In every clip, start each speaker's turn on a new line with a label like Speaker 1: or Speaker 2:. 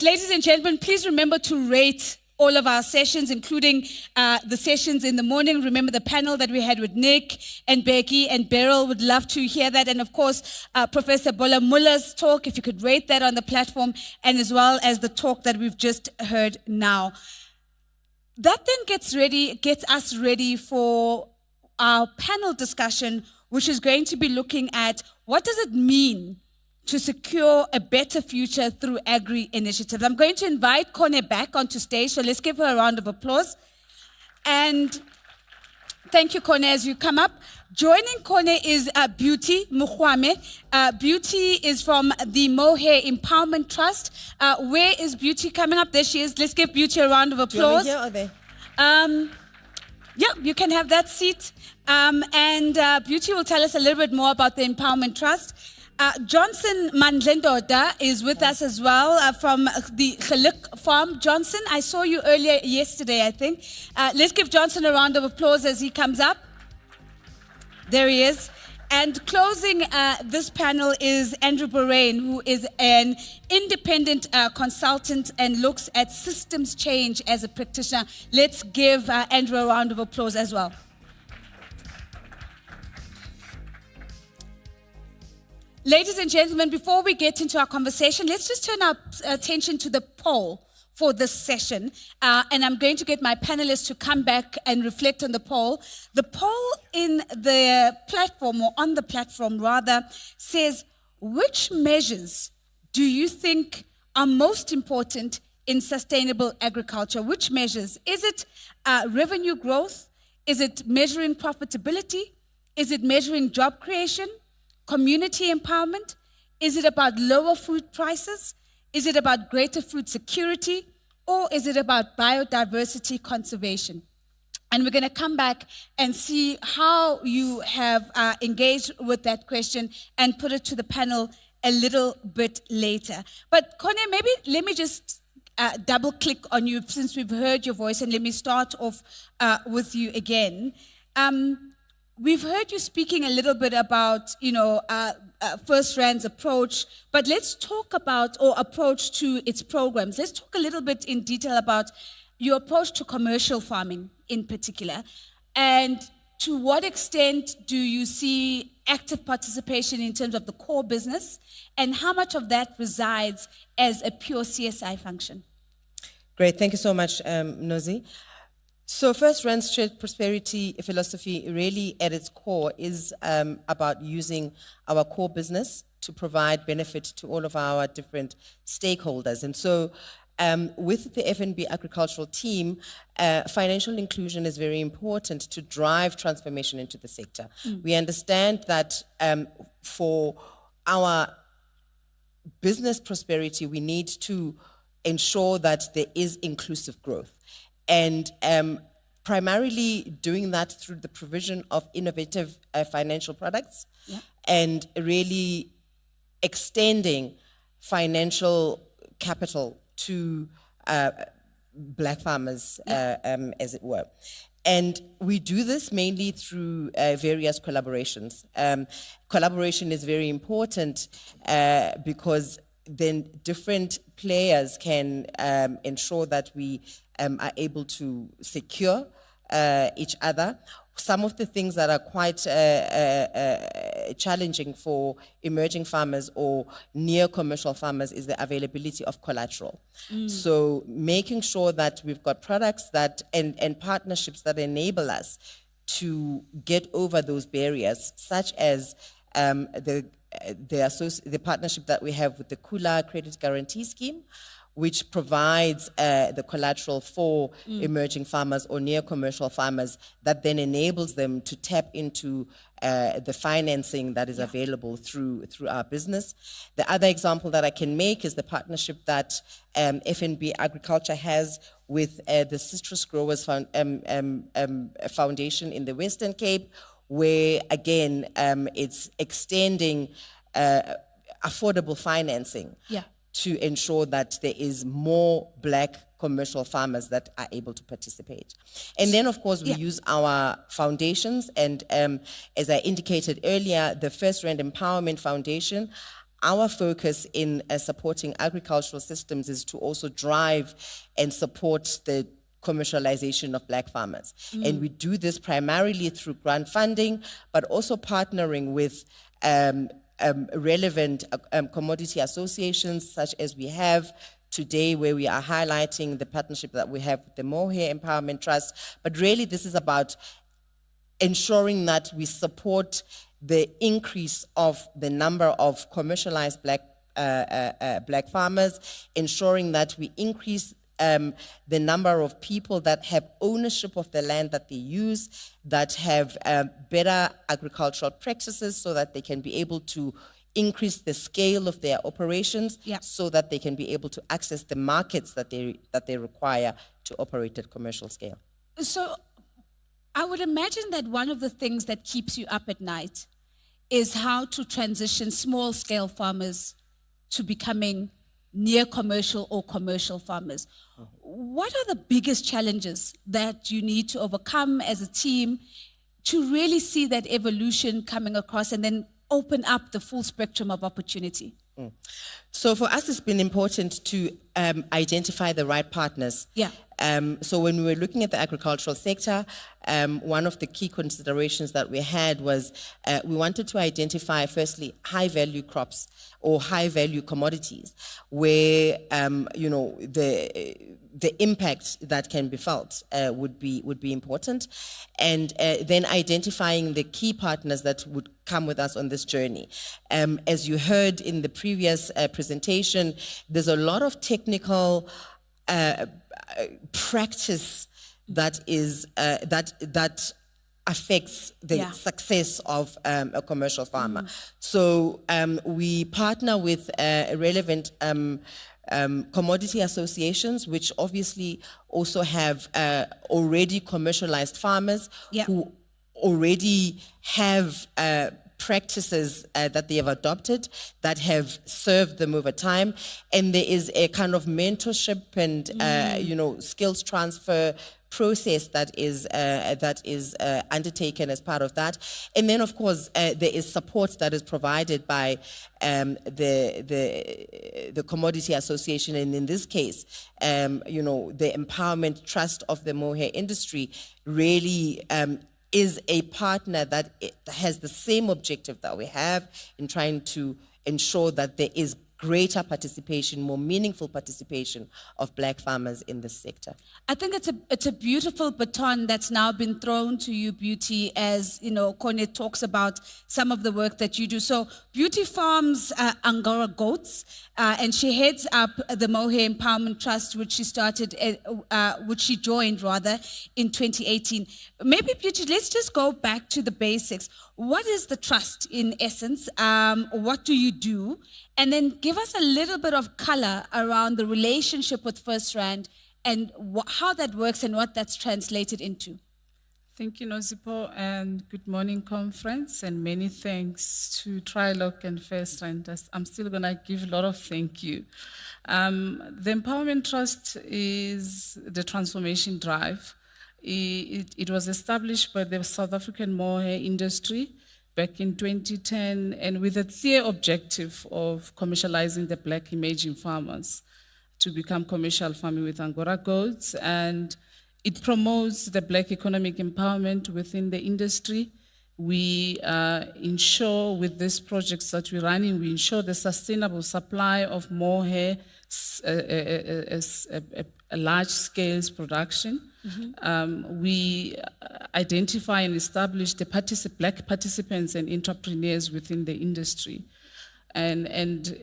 Speaker 1: Great. Ladies and gentlemen, please remember to rate all of our sessions, including the sessions in the morning. Remember the panel that we had with Nick and Becky and Beryl. Would love to hear that. And of course, Professor Bola Muller's talk, if you could rate that on the platform, and as well as the talk that we've just heard now. That then gets us ready for our panel discussion, which is going to be looking at what does it mean to secure a better future through agri-initiatives. I'm going to invite Kone back onto stage, so let's give her a round of applause. And thank you, Kone, as you come up. Joining Kone is Beauty Mokgwamme. Beauty is from the Mohair Empowerment Trust. Where is Beauty coming up? There she is. Let's give Beauty a round of applause.
Speaker 2: Do you want me here or there?
Speaker 1: Yeah, you can have that seat. And Beauty will tell us a little bit more about the Empowerment Trust. Johnson Mandlendoda is with us as well from the Geluk farm. Johnson, I saw you earlier yesterday, I think. Let's give Johnson a round of applause as he comes up. There he is. And closing this panel is Andrew Boraine, who is an independent consultant and looks at systems change as a practitioner. Let's give Andrew a round of applause as well. Ladies and gentlemen, before we get into our conversation, let's just turn our attention to the poll for this session. And I'm going to get my panelists to come back and reflect on the poll. The poll in the platform, or on the platform rather, says, which measures do you think are most important in sustainable agriculture? Which measures? Is it revenue growth? Is it measuring profitability? Is it measuring job creation? Community empowerment? Is it about lower food prices? Is it about greater food security? Or is it about biodiversity conservation? And we're going to come back and see how you have engaged with that question and put it to the panel a little bit later. But Kone, maybe let me just double click on you since we've heard your voice, and let me start off with you again. We've heard you speaking a little bit about, FirstRand's approach, but let's talk about, or approach to its programs. Let's talk a little bit in detail about your approach to commercial farming in particular, and to what extent do you see active participation in terms of the core business, and how much of that resides as a pure CSI function?
Speaker 2: Great, thank you so much, Nozi. So FirstRand's shared prosperity philosophy really at its core is about using our core business to provide benefit to all of our different stakeholders. And so with the FNB agricultural team, financial inclusion is very important to drive transformation into the sector. We understand that for our business prosperity, we need to ensure that there is inclusive growth. And primarily doing that through the provision of innovative financial products, and really extending financial capital to black farmers, as it were. And we do this mainly through various collaborations. Collaboration is very important because then different players can ensure that we are able to secure each other. Some of the things that are quite challenging for emerging farmers or near commercial farmers is the availability of collateral. So making sure that we've got products that and partnerships that enable us to get over those barriers, such as the partnership that we have with the Kula Credit Guarantee Scheme, which provides the collateral for emerging farmers or near commercial farmers that then enables them to tap into the financing that is available through our business. The other example that I can make is the partnership that FNB Agriculture has with the Citrus Growers Foundation in the Western Cape, where again it's extending affordable financing to ensure that there is more black commercial farmers that are able to participate. And then, of course, we use our foundations. And as I indicated earlier, the FirstRand Empowerment Foundation, our focus in supporting agricultural systems is to also drive and support the commercialization of black farmers. And we do this primarily through grant funding, but also partnering with relevant commodity associations, such as we have today, where we are highlighting the partnership that we have with the Mohair Empowerment Trust. But really, this is about ensuring that we support the increase of the number of commercialized black farmers, ensuring that we increase the number of people that have ownership of the land that they use, that have better agricultural practices so that they can be able to increase the scale of their operations, so that they can be able to access the markets that they require to operate at commercial scale.
Speaker 1: So I would imagine that one of the things that keeps you up at night is how to transition small-scale farmers to becoming near commercial or commercial farmers. What are the biggest challenges that you need to overcome as a team to really see that evolution coming across and then open up the full spectrum of opportunity?
Speaker 2: So for us, it's been important to identify the right partners. So when we were looking at the agricultural sector, one of the key considerations that we had was we wanted to identify, firstly, high-value crops or high-value commodities where, the impact that can be felt would be important, and then identifying the key partners that would come with us on this journey. As you heard in the previous presentation, there's a lot of technical practice that is that affects the success of a commercial farmer. So we partner with relevant commodity associations, which obviously also have already commercialized farmers who already have practices that they have adopted that have served them over time, and there is a kind of mentorship and skills transfer process that is undertaken as part of that. And then, of course, there is support that is provided by the Commodity Association, and in this case, the Empowerment Trust of the Mohair industry really is a partner that has the same objective that we have in trying to ensure that there is greater participation, more meaningful participation of black farmers in this sector.
Speaker 1: I think it's a beautiful baton that's now been thrown to you, Beauty, as Kone talks about some of the work that you do. So Beauty farms Angora goats, and she heads up the Mohair Empowerment Trust, which she joined in 2018. Maybe Beauty, let's just go back to the basics. What is the trust in essence? What do you do? And then give us a little bit of color around the relationship with FirstRand and how that works and what that's translated into.
Speaker 3: Thank you, Nozipo, and good morning, conference, and many thanks to Trialogue and FirstRand. I'm still going to give a lot of thank you. The Empowerment Trust is the transformation drive. It was established by the South African Mohair industry back in 2010, and with a clear objective of commercializing the black emerging farmers to become commercial farming with Angora goats. And it promotes the black economic empowerment within the industry. We ensure with these projects that we're running, we ensure the sustainable supply of mohair, a large scale production. We identify and establish the black participants and entrepreneurs within the industry. And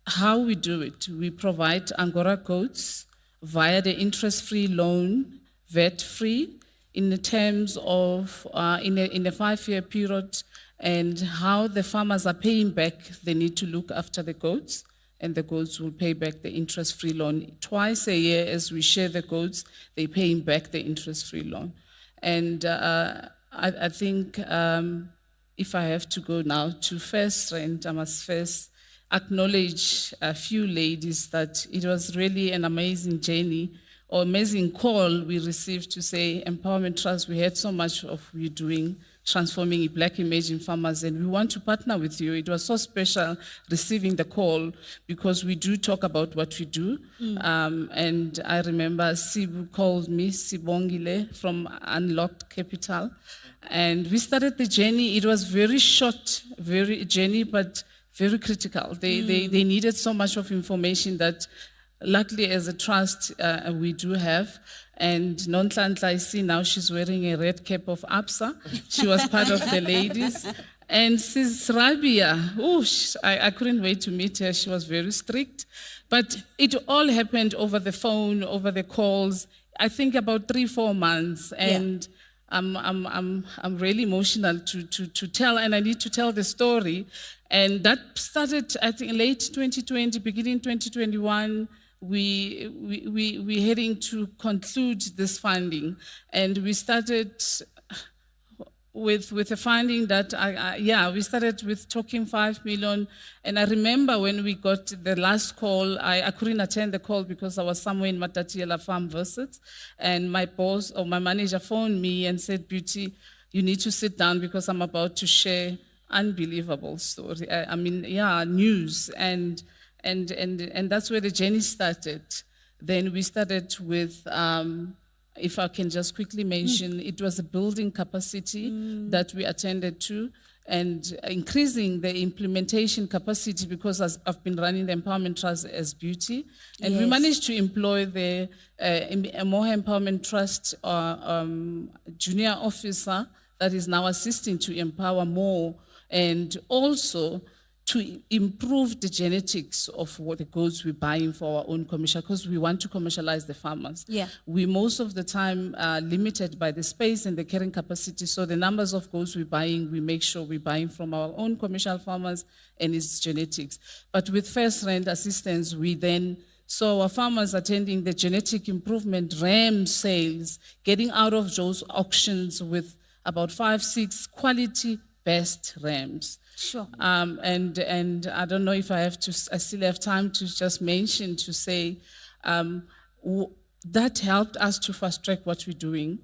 Speaker 3: how we do it, we provide Angora goats via the interest-free loan, VAT-free, in the terms of, in a 5-year period, and how the farmers are paying back, they need to look after the goats, and the goats will pay back the interest-free loan. Twice a year, as we share the goats, they're paying back the interest-free loan. And I think if I have to go now to FirstRand, I must first acknowledge a few ladies that it was really an amazing journey or amazing call we received to say, Empowerment Trust, we heard so much of you doing transforming black emerging farmers, and we want to partner with you. It was so special receiving the call because we do talk about what we do. And I remember Sibu called me, Sibongile from Unlocked Capital, and we started the journey. It was very short, very journey, but very critical. They needed so much of information that luckily as a trust we do have. And Nonhlanhla, I see now she's wearing a red cap of APSA. She was part of the ladies. And Sis Rabia, I couldn't wait to meet her. She was very strict. But it all happened over the phone, over the calls, I think about 3-4 months. And I'm really emotional to tell, and I need to tell the story. And that started, I think, late 2020, beginning 2021. We heading to conclude this funding, and we started with a funding that we started with talking 5 million. And I remember when we got the last call, I couldn't attend the call because I was somewhere in Matatiela farm visits, and my boss or my manager phoned me and said, "Beauty, you need to sit down because I'm about to share unbelievable story. News." And that's where the journey started. Then we started with, if I can just quickly mention, it was a building capacity that we attended to, and increasing the implementation capacity, because I've been running the Empowerment Trust as Beauty. And we managed to employ the Mohair Empowerment Trust junior officer that is now assisting to empower more, and also to improve the genetics of what the goats we're buying for our own commercial, because we want to commercialize the farmers. We most of the time are limited by the space and the carrying capacity, so the numbers of goats we're buying, we make sure we're buying from our own commercial farmers and its genetics. But with FirstRand assistance, we then saw our farmers attending the genetic improvement ram sales, getting out of those auctions with about 5-6 quality best rams.
Speaker 1: Sure.
Speaker 3: And I don't know if I still have time to just mention, to say, that helped us to fast track what we're doing,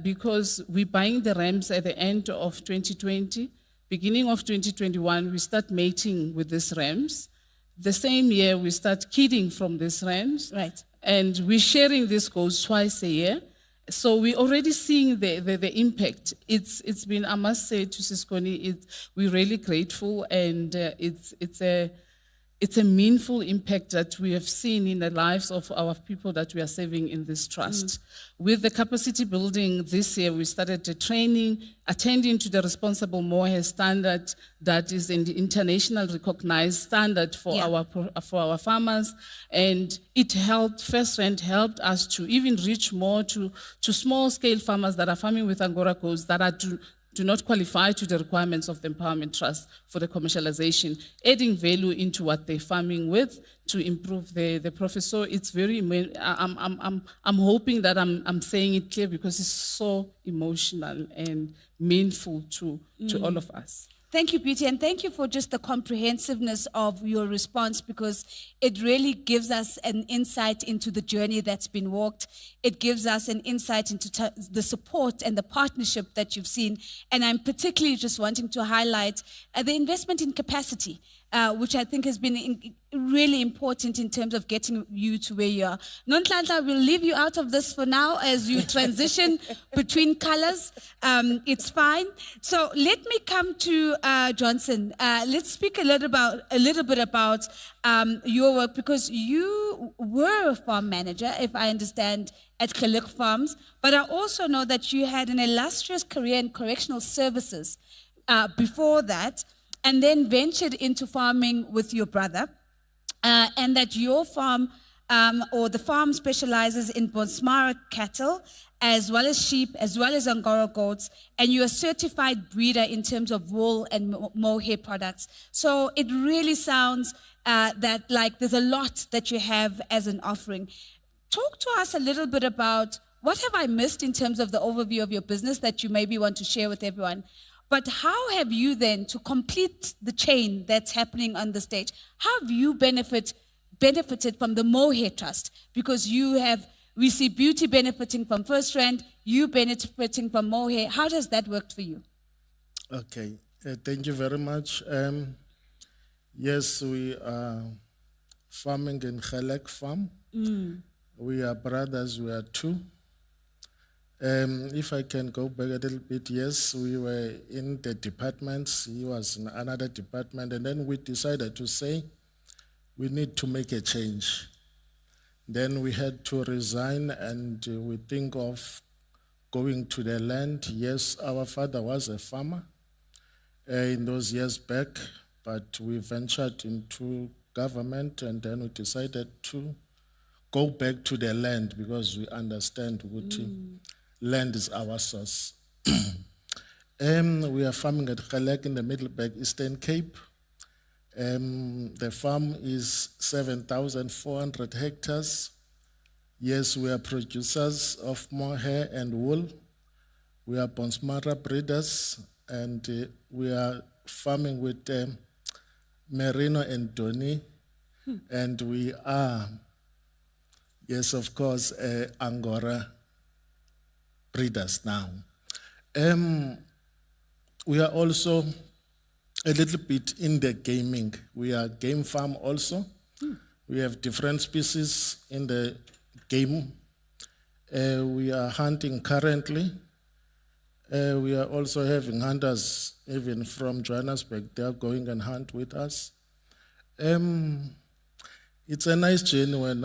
Speaker 3: because we're buying the rams at the end of 2020. Beginning of 2021, we start mating with these rams. The same year, we start kidding from these rams.
Speaker 1: Right.
Speaker 3: And we're sharing these goats twice a year. So we're already seeing the impact. It's been, I must say to Sis Kone, we're really grateful, and it's a meaningful impact that we have seen in the lives of our people that we are serving in this trust. With the capacity building this year, we started the training, attending to the responsible Mohair standard that is an international recognized standard for our farmers, and it helped. FirstRand helped us to even reach more to small scale farmers that are farming with Angora goats that do not qualify to the requirements of the Empowerment Trust for the commercialization, adding value into what they're farming with to improve the profit. So it's very, I'm hoping that I'm saying it clear, because it's so emotional and meaningful to all of us.
Speaker 1: Thank you, Beauty, and thank you for just the comprehensiveness of your response, because it really gives us an insight into the journey that's been walked. It gives us an insight into the support and the partnership that you've seen. And I'm particularly just wanting to highlight the investment in capacity, which I think has been really important in terms of getting you to where you are. Nonhlanhla, we'll leave you out of this for now as you transition between colors. It's fine. So let me come to Johnson. Let's speak a little bit about your work, because you were a farm manager, if I understand, at Trialogue Farms, but I also know that you had an illustrious career in correctional services before that, and then ventured into farming with your brother, and that your farm, or the farm, specializes in Bonsmara cattle, as well as sheep, as well as Angora goats, and you're a certified breeder in terms of wool and mohair products. So it really sounds that like there's a lot that you have as an offering. Talk to us a little bit about what have I missed in terms of the overview of your business that you maybe want to share with everyone. But how have you then, to complete the chain that's happening on the stage, how have you benefited from the Mohair Trust? Because we see Beauty benefiting from FirstRand, you benefiting from Mohair. How does that work for you?
Speaker 4: Okay, thank you very much. Yes, we are farming in Khelek Farm. We are brothers, we are two. If I can go back a little bit, yes, we were in the departments, he was in another department, and then we decided to say we need to make a change. Then we had to resign and we think of going to the land. Yes, our father was a farmer in those years back, but we ventured into government and then we decided to go back to the land because we understand what land is our source. We are farming at Khelek in the Middleburg Eastern Cape. The farm is 7,400 hectares. Yes, we are producers of mohair and wool. We are Bonsmara breeders, and we are farming with Merino and Doni, and we are, yes, of course, Angora breeders now. We are also a little bit in the gaming. We are game farm also. We have different species in the game. We are hunting currently. We are also having hunters even from Johannesburg. They are going and hunt with us. It's a nice journey when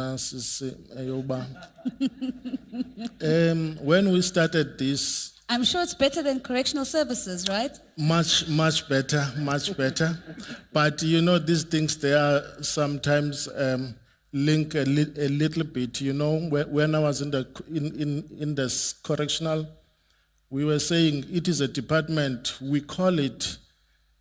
Speaker 4: when we started this,
Speaker 1: I'm sure it's better than correctional services, right?
Speaker 4: much better, much better. But you know, these things, they are sometimes link a little bit. You know, when I was in the correctional, we were saying it is a department, we call it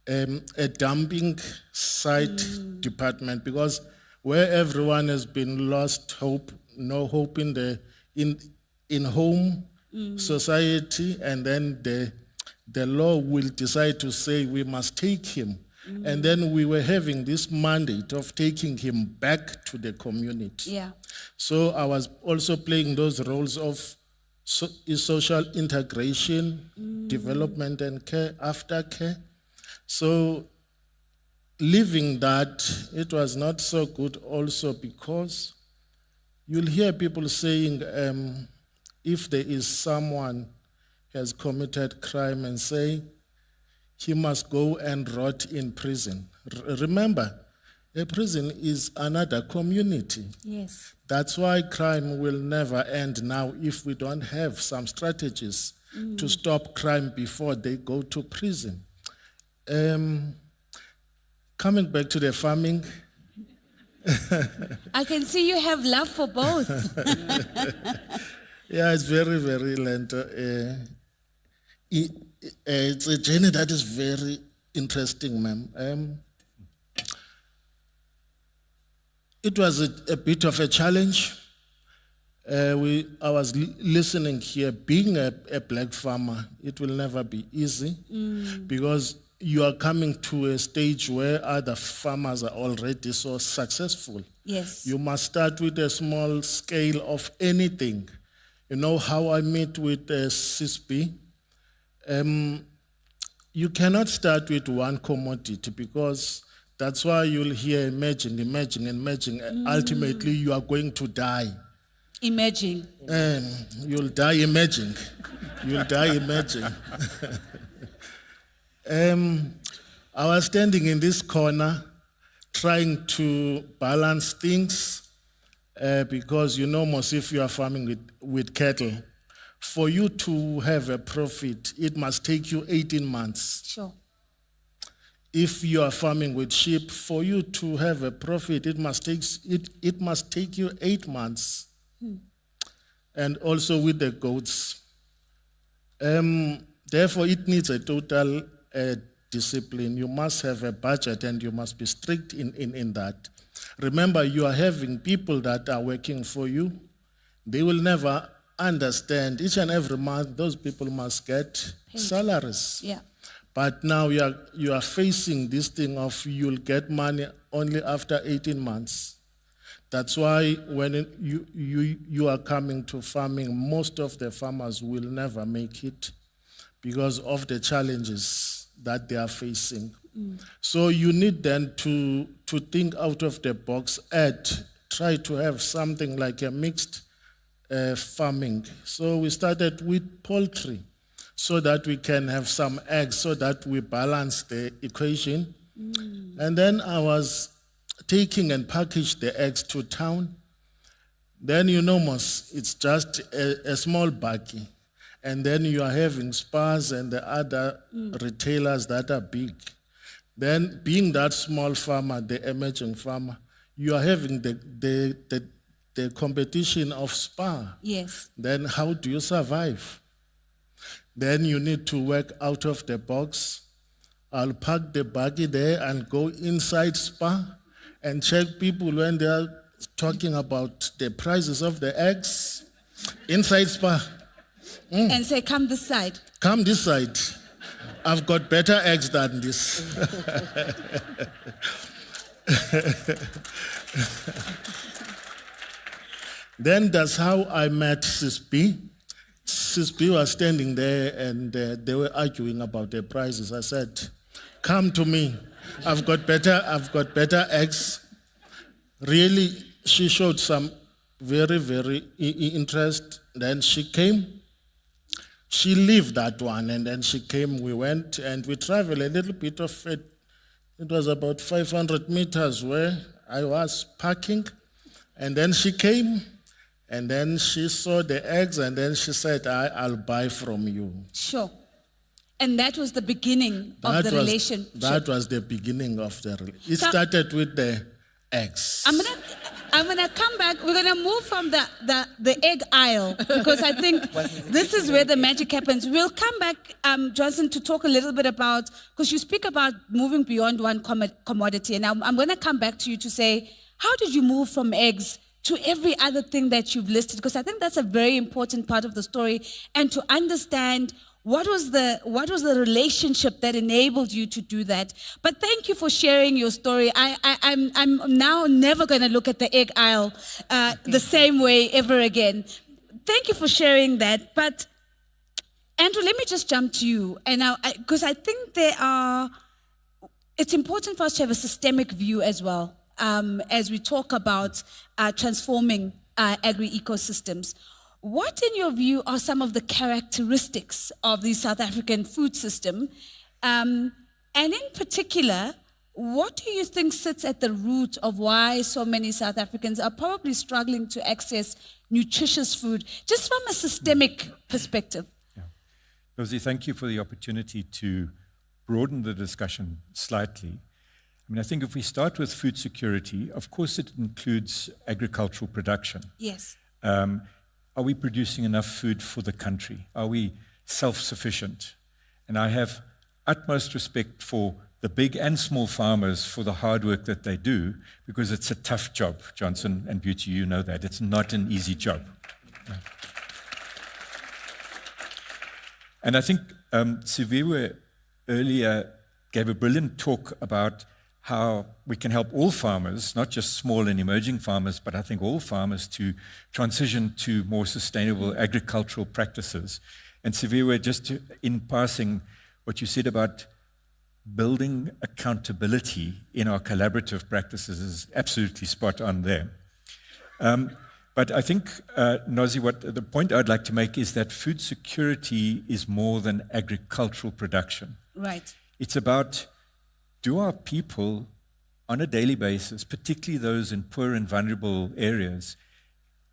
Speaker 4: a dumping site department, because where everyone has been lost hope, no hope in home, society, and then the law will decide to say we must take him. And then we were having this mandate of taking him back to the community.
Speaker 1: Yeah.
Speaker 4: So I was also playing those roles of social integration, development and care, aftercare. So leaving that, it was not so good also because you'll hear people saying, if there is someone has committed crime and say he must go and rot in prison. Remember, a prison is another community.
Speaker 1: Yes.
Speaker 4: That's why crime will never end now if we don't have some strategies to stop crime before they go to prison. Coming back to the farming.
Speaker 1: I can see you have love for both.
Speaker 4: Yeah, it's very, very lento. It's a journey that is very interesting, ma'am. It was a bit of a challenge. I was listening here, being a black farmer, it will never be easy because you are coming to a stage where other farmers are already so successful.
Speaker 1: Yes.
Speaker 4: You must start with a small scale of anything. You know how I meet with CISP? You cannot start with one commodity because that's why you'll hear emerging. Ultimately, you are going to die.
Speaker 1: Emerging.
Speaker 4: You'll die emerging. You'll die emerging. I was standing in this corner trying to balance things because you know, most if you are farming with cattle, for you to have a profit, it must take you 18 months.
Speaker 1: Sure.
Speaker 4: If you are farming with sheep, for you to have a profit, it must take you 8 months. And also with the goats. Therefore, it needs a total discipline. You must have a budget and you must be strict in that. Remember, you are having people that are working for you. They will never understand. Each and every month, those people must get salaries.
Speaker 1: Yeah.
Speaker 4: But now you are facing this thing of you'll get money only after 18 months. That's why when you are coming to farming, most of the farmers will never make it because of the challenges that they are facing. So you need then to think out of the box and try to have something like a mixed farming. So we started with poultry so that we can have some eggs so that we balance the equation. And then I was taking and packaged the eggs to town. Then it's just a small baggie. And then you are having Spars and the other retailers that are big. Then being that small farmer, the emerging farmer, you are having the competition of Spar.
Speaker 1: Yes.
Speaker 4: Then how do you survive? Then you need to work out of the box. I'll pack the baggie there and go inside Spar and check people when they are talking about the prices of the eggs inside Spar.
Speaker 1: And say, come this side.
Speaker 4: Come this side. I've got better eggs than this. Then that's how I met Sis-B. Sis-B was standing there and they were arguing about the prices. I said, come to me. I've got better eggs. Really, she showed some very, very interest. Then she came. She lived that one, and then she came, we went, and we traveled a little bit of it. It was about 500 meters where I was parking, and then she came, and then she saw the eggs, and then she said, I'll buy from you.
Speaker 1: Sure. And that was the beginning of the relationship.
Speaker 4: That was the beginning of the relationship. It started with the eggs.
Speaker 1: I'm gonna come back. We're gonna move from the egg aisle because I think this is where the magic happens. We'll come back, Johnson, to talk a little bit about, because you speak about moving beyond one commodity, and I'm gonna come back to you to say, how did you move from eggs to every other thing that you've listed? Because I think that's a very important part of the story, and to understand what was the relationship that enabled you to do that? But thank you for sharing your story. I'm now never going to look at the egg aisle the same way ever again. Thank you for sharing that. But Andrew, let me just jump to you, and because I think it's important for us to have a systemic view as well as we talk about transforming agri-ecosystems. What, in your view, are some of the characteristics of the South African food system? And in particular, what do you think sits at the root of why so many South Africans are probably struggling to access nutritious food, just from a systemic perspective?
Speaker 5: Yeah. Rosie, thank you for the opportunity to broaden the discussion slightly. I mean, I think if we start with food security, of course it includes agricultural production.
Speaker 1: Yes.
Speaker 5: Are we producing enough food for the country? Are we self-sufficient? And I have utmost respect for the big and small farmers for the hard work that they do, because it's a tough job. Johnson and Beauty, you know that. It's not an easy job. And I think Siviwe earlier gave a brilliant talk about how we can help all farmers, not just small and emerging farmers, but I think all farmers to transition to more sustainable agricultural practices. And Siviwe, just in passing, what you said about building accountability in our collaborative practices is absolutely spot on there. But I think, Nozi, the point I'd like to make is that food security is more than agricultural production.
Speaker 1: Right.
Speaker 5: It's about, do our people on a daily basis, particularly those in poor and vulnerable areas,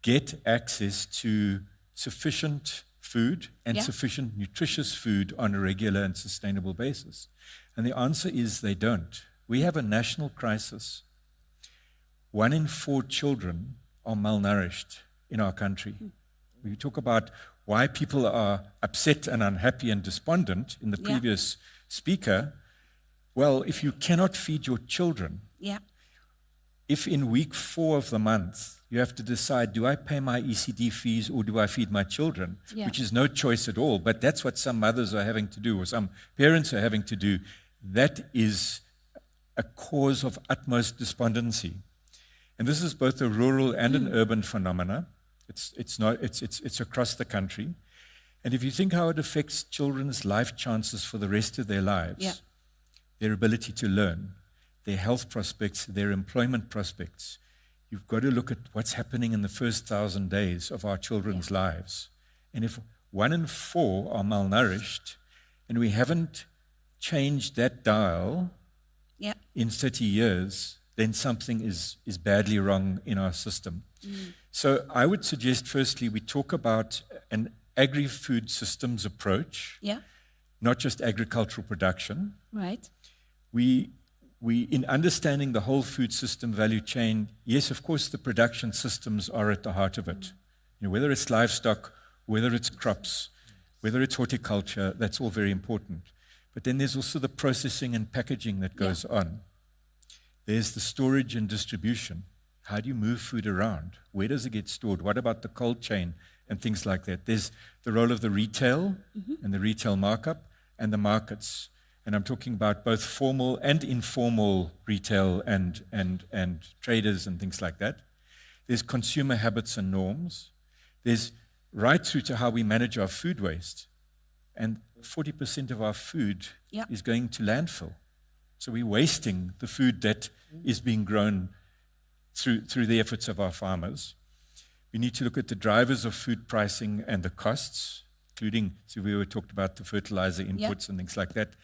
Speaker 5: get access to sufficient food and sufficient nutritious food on a regular and sustainable basis? And the answer is they don't. We have a national crisis. 1 in 4 children are malnourished in our country. We talk about why people are upset and unhappy and despondent in the previous speaker. Well, if you cannot feed your children, if in week 4 of the month you have to decide, do I pay my ECD fees or do I feed my children, which is no choice at all, but that's what some mothers are having to do or some parents are having to do, that is a cause of utmost despondency. And this is both a rural and an urban phenomena. It's across the country. And if you think how it affects children's life chances for the rest of their lives,
Speaker 1: Yeah.
Speaker 5: their ability to learn, their health prospects, their employment prospects, you've got to look at what's happening in the first 1,000 days of our children's lives. And if 1 in 4 are malnourished, and we haven't changed that dial
Speaker 1: Yeah.
Speaker 5: in 30 years, then something is badly wrong in our system. So I would suggest, firstly, we talk about an agri-food systems approach,
Speaker 1: Yeah.
Speaker 5: not just agricultural production.
Speaker 1: Right.
Speaker 5: We, in understanding the whole food system value chain, yes, of course, the production systems are at the heart of it. You know, whether it's livestock, whether it's crops, whether it's horticulture, that's all very important. But then there's also the processing and packaging that goes on. There's the storage and distribution. How do you move food around? Where does it get stored? What about the cold chain and things like that? There's the role of the retail and the retail markup and the markets. And I'm talking about both formal and informal retail and traders and things like that. There's consumer habits and norms. There's right through to how we manage our food waste. And 40% of our food
Speaker 1: Yeah.
Speaker 5: is going to landfill. So we're wasting the food that is being grown through the efforts of our farmers. We need to look at the drivers of food pricing and the costs, including, so we were talked about the fertilizer inputs and things like that.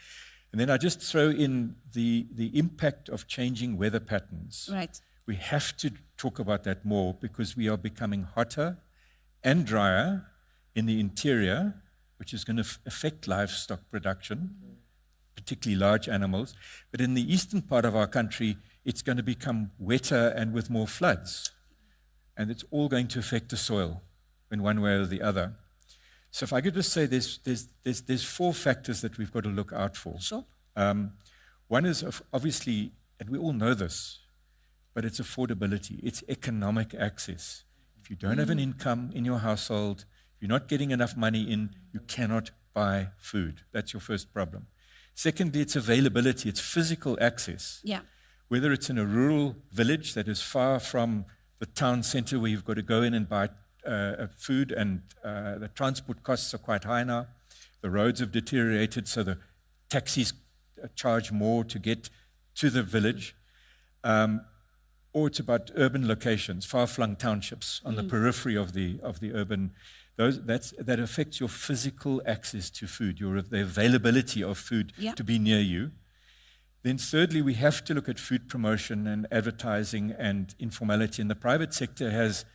Speaker 5: And then I just throw in the impact of changing weather patterns.
Speaker 1: Right.
Speaker 5: We have to talk about that more because we are becoming hotter and drier in the interior, which is going to affect livestock production, particularly large animals. But in the eastern part of our country, it's going to become wetter and with more floods. And it's all going to affect the soil in one way or the other. So if I could just say there's 4 factors that we've got to look out for.
Speaker 1: Sure.
Speaker 5: One is obviously, and we all know this, but it's affordability. It's economic access. If you don't have an income in your household, if you're not getting enough money in, you cannot buy food. That's your first problem. Secondly, it's availability. It's physical access.
Speaker 1: Yeah.
Speaker 5: Whether it's in a rural village that is far from the town center where you've got to go in and buy food, and the transport costs are quite high now. The roads have deteriorated, so the taxis charge more to get to the village. Or it's about urban locations, far-flung townships on the periphery of the urban. That affects your physical access to food, the availability of food to be near you. Then thirdly, we have to look at food promotion and advertising and informality. And the private sector has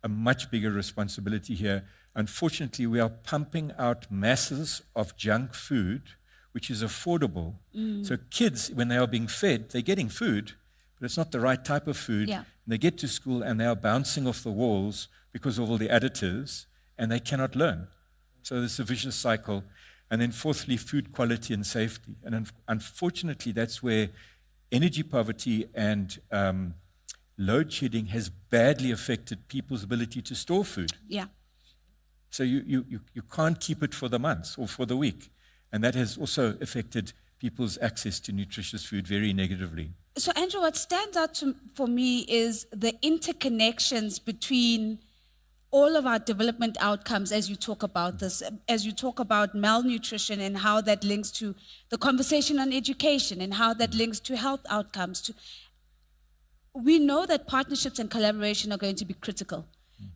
Speaker 5: a much bigger responsibility here. Unfortunately, we are pumping out masses of junk food, which is affordable. So kids, when they are being fed, they're getting food, but it's not the right type of food.
Speaker 1: Yeah.
Speaker 5: And they get to school and they are bouncing off the walls because of all the additives, and they cannot learn. So there's a vicious cycle. And then fourthly, food quality and safety. And unfortunately, that's where energy poverty and load shedding has badly affected people's ability to store food.
Speaker 1: Yeah.
Speaker 5: So you can't keep it for the month or for the week. And that has also affected people's access to nutritious food very negatively.
Speaker 1: So, Andrew, what stands out for me is the interconnections between all of our development outcomes as you talk about this, as you talk about malnutrition and how that links to the conversation on education and how that links to health outcomes. We know that partnerships and collaboration are going to be critical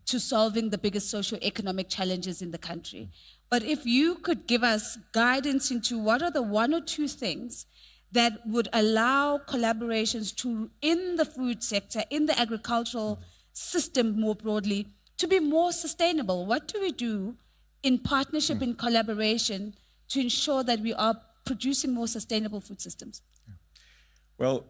Speaker 1: to solving the biggest socio-economic challenges in the country. But if you could give us guidance into what are the 1 or 2 things that would allow collaborations in the food sector, in the agricultural system more broadly, to be more sustainable. What do we do in partnership, in collaboration, to ensure that we are producing more sustainable food systems?
Speaker 5: Well,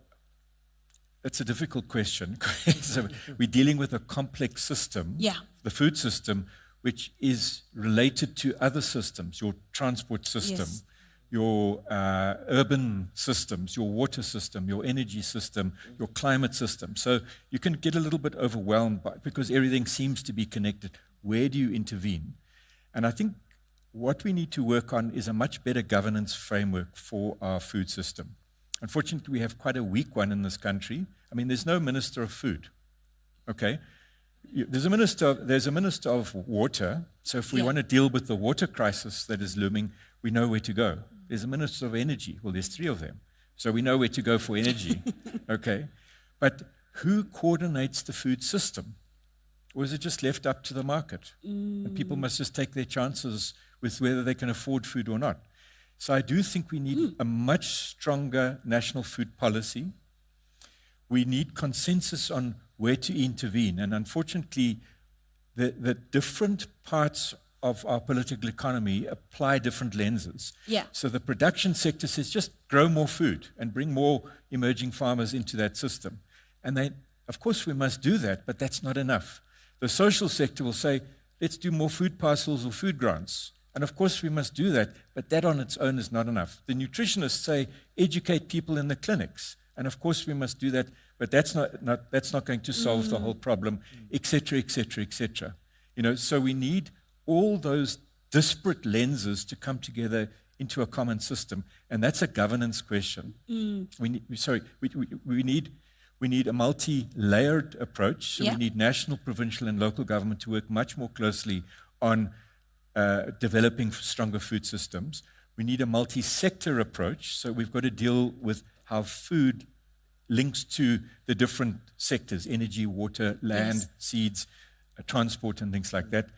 Speaker 5: that's a difficult question. So we're dealing with a complex system, the food system, which is related to other systems, your transport system, your urban systems, your water system, your energy system, your climate system. So you can get a little bit overwhelmed because everything seems to be connected. Where do you intervene? And I think what we need to work on is a much better governance framework for our food system. Unfortunately, we have quite a weak one in this country. I mean, there's no minister of food, okay? there's a minister of water. So if we
Speaker 1: Yeah.
Speaker 5: want to deal with the water crisis that is looming, we know where to go. There's a minister of energy. Well, there's 3 of them. So we know where to go for energy. Okay. But who coordinates the food system? Or is it just left up to the market? And people must just take their chances with whether they can afford food or not. So I do think we need a much stronger national food policy. We need consensus on where to intervene. And unfortunately, the different parts of our political economy apply different lenses.
Speaker 1: Yeah.
Speaker 5: So the production sector says just grow more food and bring more emerging farmers into that system. And of course we must do that, but that's not enough. The social sector will say, let's do more food parcels or food grants. And of course we must do that, but that on its own is not enough. The nutritionists say, educate people in the clinics. And of course we must do that, but that's not going to solve the whole problem, et cetera, et cetera, et cetera. So we need all those disparate lenses to come together into a common system. And that's a governance question. We need a multi-layered approach. So
Speaker 1: Yeah.
Speaker 5: we need national, provincial, and local government to work much more closely on developing stronger food systems. We need a multi-sector approach. So we've got to deal with how food links to the different sectors: energy, water, land, seeds, transport, and things like that.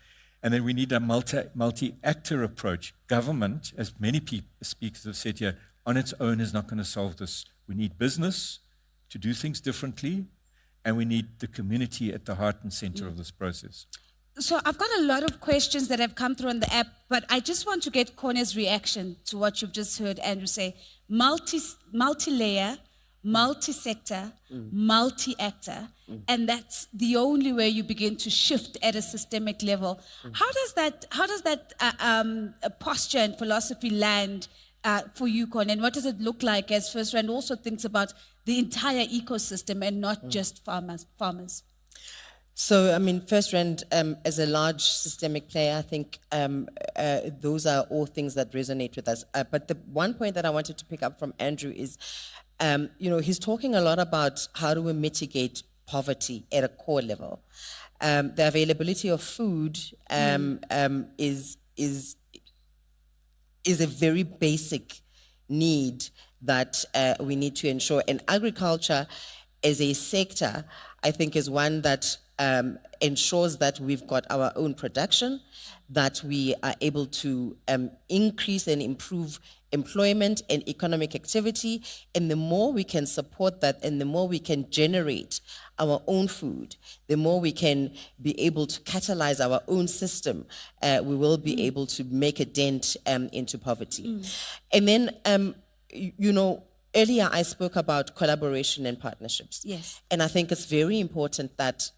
Speaker 5: And then we need a multi-actor approach. Government, as many speakers have said here, on its own is not going to solve this. We need business to do things differently, and we need the community at the heart and center of this process.
Speaker 1: So I've got a lot of questions that have come through on the app, but I just want to get Kone's reaction to what you've just heard Andrew say. Multi-layer, multi-sector, multi-actor, and that's the only way you begin to shift at a systemic level. How does that posture and philosophy land for you, Kone, and what does it look like as FirstRand also thinks about the entire ecosystem and not just farmers?
Speaker 2: So, I mean, FirstRand, as a large systemic player, I think those are all things that resonate with us. But the one point that I wanted to pick up from Andrew is, he's talking a lot about how do we mitigate poverty at a core level. The availability of food is a very basic need that we need to ensure. And agriculture as a sector, I think, is one that ensures that we've got our own production, that we are able to increase and improve employment and economic activity. And the more we can support that and the more we can generate our own food, the more we can be able to catalyze our own system, we will be able to make a dent into poverty. And then, earlier I spoke about collaboration and partnerships.
Speaker 1: Yes.
Speaker 2: And I think it's very important that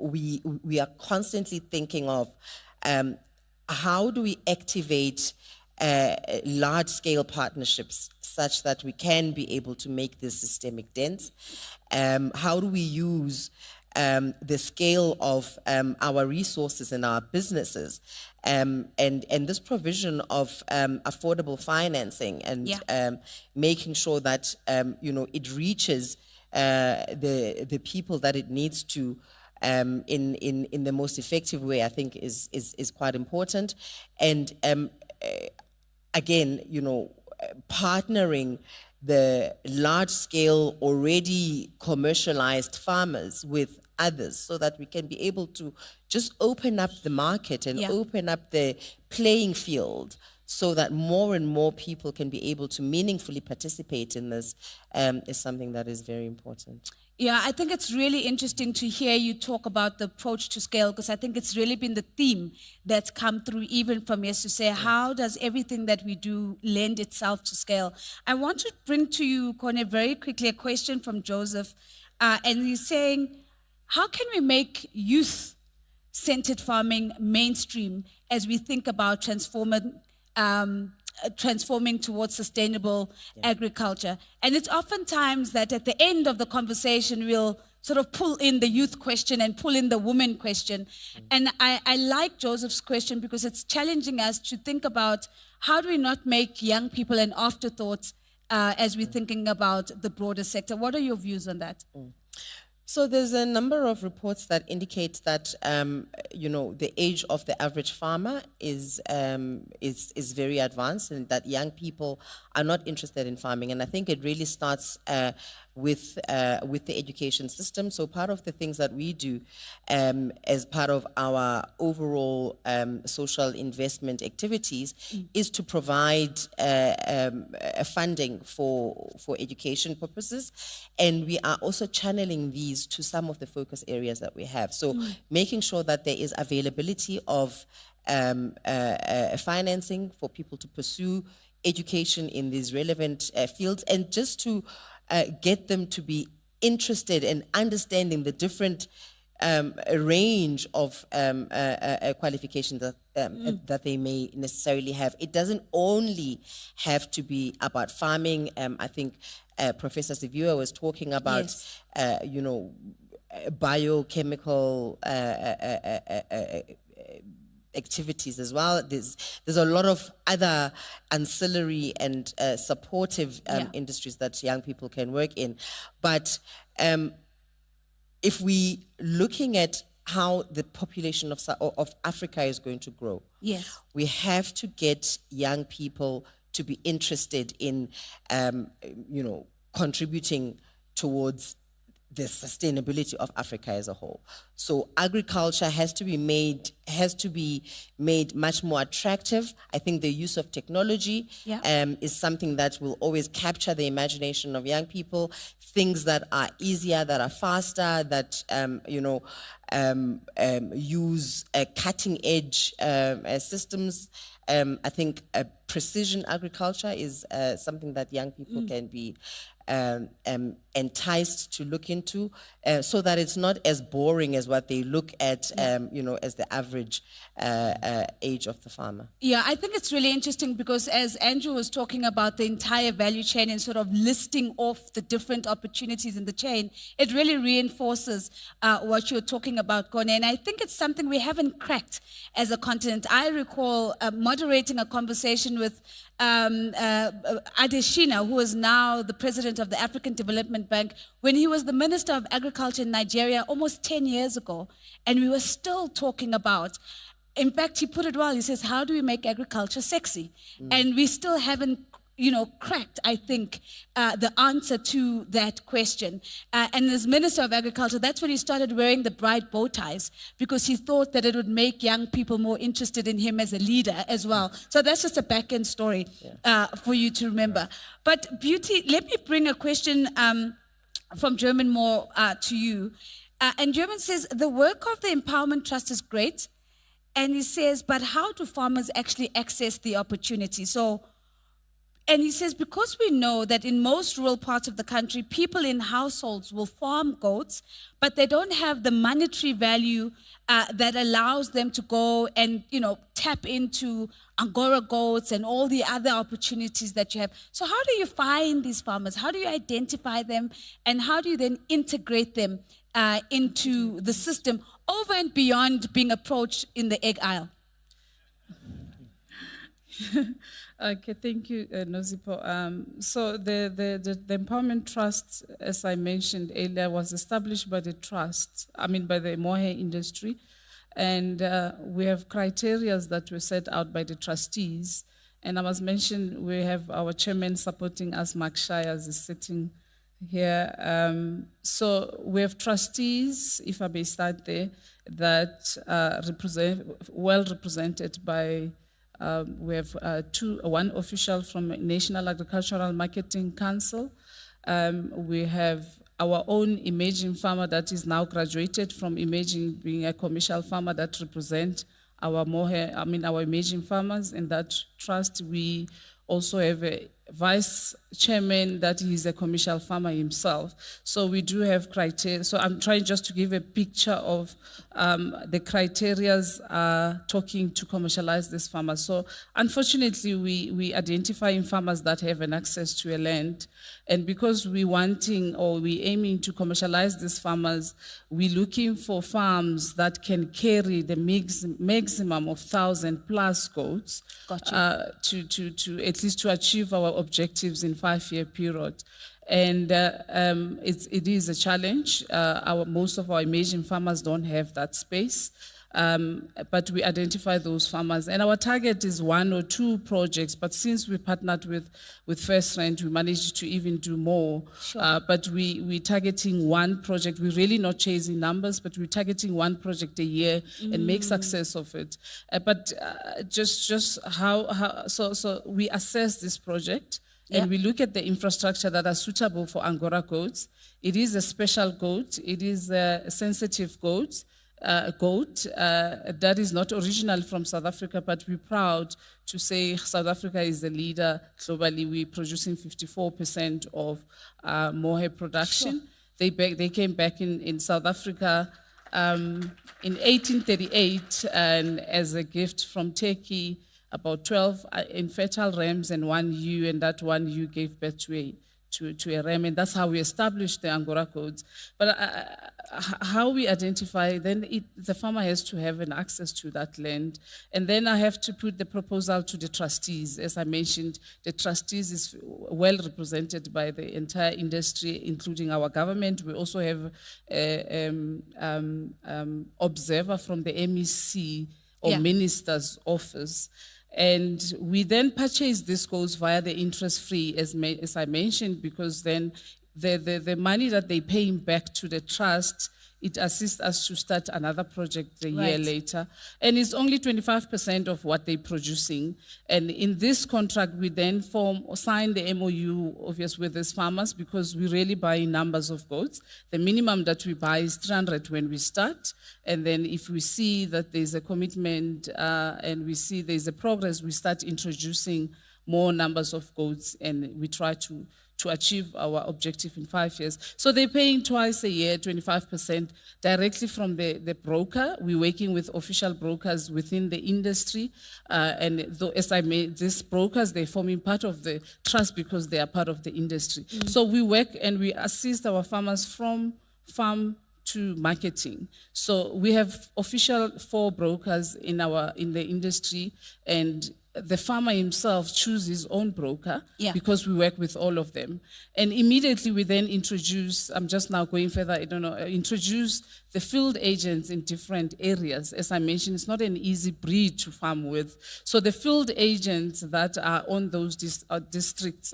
Speaker 2: we are constantly thinking of how do we activate large-scale partnerships such that we can be able to make this systemic dents. How do we use the scale of our resources and our businesses and this provision of affordable financing and making sure that it reaches the people that it needs to in the most effective way, I think is quite important. And again, partnering the large-scale, already commercialized farmers with others so that we can be able to just open up the market and open up the playing field so that more and more people can be able to meaningfully participate in this is something that is very important.
Speaker 1: Yeah, I think it's really interesting to hear you talk about the approach to scale, because I think it's really been the theme that's come through even from yesterday, to say how does everything that we do lend itself to scale. I want to bring to you, Kone, very quickly a question from Joseph, and he's saying, how can we make youth-centered farming mainstream as we think about transforming towards sustainable agriculture? And it's oftentimes that at the end of the conversation, we'll sort of pull in the youth question and pull in the women question. And I like Joseph's question because it's challenging us to think about how do we not make young people an afterthought as we're thinking about the broader sector. What are your views on that?
Speaker 2: So there's a number of reports that indicate that the age of the average farmer is very advanced, and that young people are not interested in farming. And I think it really starts with the education system. So part of the things that we do as part of our overall social investment activities is to provide funding for education purposes, and we are also channeling these to some of the focus areas that we have. So making sure that there is availability of financing for people to pursue education in these relevant fields, and just to get them to be interested in understanding the different range of qualifications that they may necessarily have. It doesn't only have to be about farming. I think Professor Siviwe was talking about, biochemical activities as well. There's a lot of other ancillary and supportive industries that young people can work in. But if we looking at how the population of Africa is going to grow,
Speaker 1: Yes.
Speaker 2: we have to get young people to be interested in, contributing towards the sustainability of Africa as a whole. So agriculture has to be made much more attractive. I think the use of technology is something that will always capture the imagination of young people. Things that are easier, that are faster, that use cutting edge systems. I think precision agriculture is something that young people can be enticed to look into, so that it's not as boring as what they look at, as the average age of the farmer.
Speaker 1: Yeah, I think it's really interesting because as Andrew was talking about the entire value chain and sort of listing off the different opportunities in the chain, it really reinforces what you're talking about, Kone. And I think it's something we haven't cracked as a continent. I recall moderating a conversation with Adeshina, who is now the president of the African Development Bank, when he was the Minister of Agriculture in Nigeria almost 10 years ago. And we were still talking about, in fact, he put it well, he says, how do we make agriculture sexy? And we still haven't, cracked, I think, the answer to that question. And as Minister of Agriculture, that's when he started wearing the bright bow ties, because he thought that it would make young people more interested in him as a leader as well. So that's just a back-end story for you to remember. But Beauty, let me bring a question from German more to you. And German says, the work of the Empowerment Trust is great. And he says, but how do farmers actually access the opportunity? And he says, because we know that in most rural parts of the country, people in households will farm goats, but they don't have the monetary value that allows them to go and, tap into Angora goats and all the other opportunities that you have. So how do you find these farmers? How do you identify them? And how do you then integrate them into the system over and beyond being approached in the egg aisle?
Speaker 3: Okay, thank you, Nozipo. So the Empowerment Trust, as I mentioned earlier, was established by the by the Mohair industry. And we have criteria that were set out by the trustees. And I must mention, we have our chairman supporting us, Mark Shires, is sitting here. So we have trustees, if I may start there, that well represented by we have one official from National Agricultural Marketing Council. We have our own emerging farmer that is now graduated from emerging, being a commercial farmer that represent our Mohair, our emerging farmers. In that trust, we also have a vice chairman that is a commercial farmer himself. So we do have criteria. So I'm trying just to give a picture of the criterias talking to commercialize this farmer. So unfortunately, we identifying farmers that have an access to a land. And because we aiming to commercialize these farmers, we're looking for farms that can carry the maximum of 1,000 plus goats to at least to achieve our objectives in 5-year period. And it is a challenge. Most of our emerging farmers don't have that space. But we identify those farmers. And our target is 1 or 2 projects, but since we partnered with FirstRand, we managed to even do more. But we're targeting 1 project. We're really not chasing numbers, but we're targeting 1 project a year and make success of it. So we assess this project and we look at the infrastructure that are suitable for Angora goats. It is a special goat. It is a sensitive goat. That is not original from South Africa, but we're proud to say South Africa is the leader globally. We're producing 54% of mohair production. They came back in South Africa in 1838 and as a gift from Turkey, about 12 infertile rams and 1 ewe, and that 1 ewe gave birth to a ram, and that's how we established the Angora codes. But how we identify, then the farmer has to have an access to that land. And then I have to put the proposal to the trustees. As I mentioned, the trustees is well represented by the entire industry, including our government. We also have an observer from the MEC or Minister's office. And we then purchase these goals via the interest-free, as I mentioned, because then the money that they paying back to the trust, it assists us to start another project a year later. And it's only 25% of what they're producing. And in this contract, we then sign the MOU, obviously, with these farmers because we really buy numbers of goats. The minimum that we buy is 300 when we start. And then if we see that there's a commitment and we see there's a progress, we start introducing more numbers of goats and we try to achieve our objective in 5 years. So they're paying twice a year, 25% directly from the broker. We're working with official brokers within the industry. As I made, these brokers, they're forming part of the trust because they are part of the industry. So we work and we assist our farmers from farm to marketing. So we have official 4 brokers in the industry, and the farmer himself chooses his own broker because we work with all of them. And immediately we then introduce, I'm just now going further, introduce the field agents in different areas. As I mentioned, it's not an easy breed to farm with. So the field agents that are on those districts,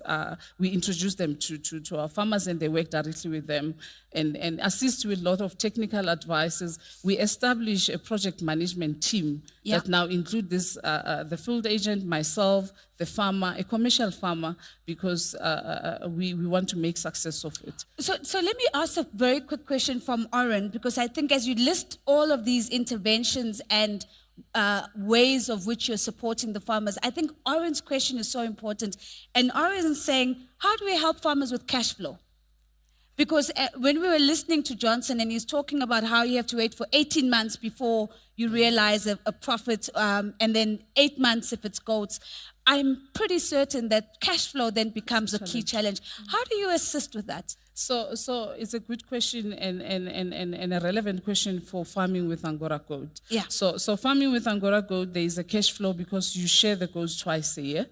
Speaker 3: we introduce them to our farmers and they work directly with them and assist with a lot of technical advices. We establish a project management team that now include this, the field agent, myself, the farmer, a commercial farmer, because we want to make success of it.
Speaker 1: So let me ask a very quick question from Oren, because I think as you list all of these interventions and ways of which you're supporting the farmers, I think Oren's question is so important. And Oren is saying, how do we help farmers with cash flow? Because when we were listening to Johnson and he's talking about how you have to wait for 18 months before you realize a profit, and then 8 months if it's goats, I'm pretty certain that cash flow then becomes a key challenge. How do you assist with that?
Speaker 3: So it's a good question and a relevant question for farming with Angora goat.
Speaker 1: Yeah.
Speaker 3: So farming with Angora goat, there is a cash flow because you share the goats twice a year.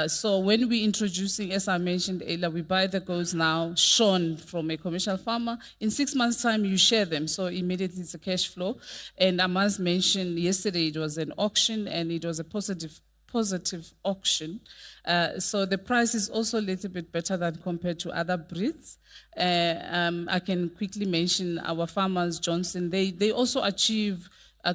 Speaker 3: So when we're introducing, as I mentioned earlier, we buy the goats now shorn from a commercial farmer. In 6 months' time, you share them. So immediately it's a cash flow. And I must mention, yesterday it was an auction and it was a positive auction. So the price is also a little bit better than compared to other breeds. I can quickly mention our farmers, Johnson, they also achieve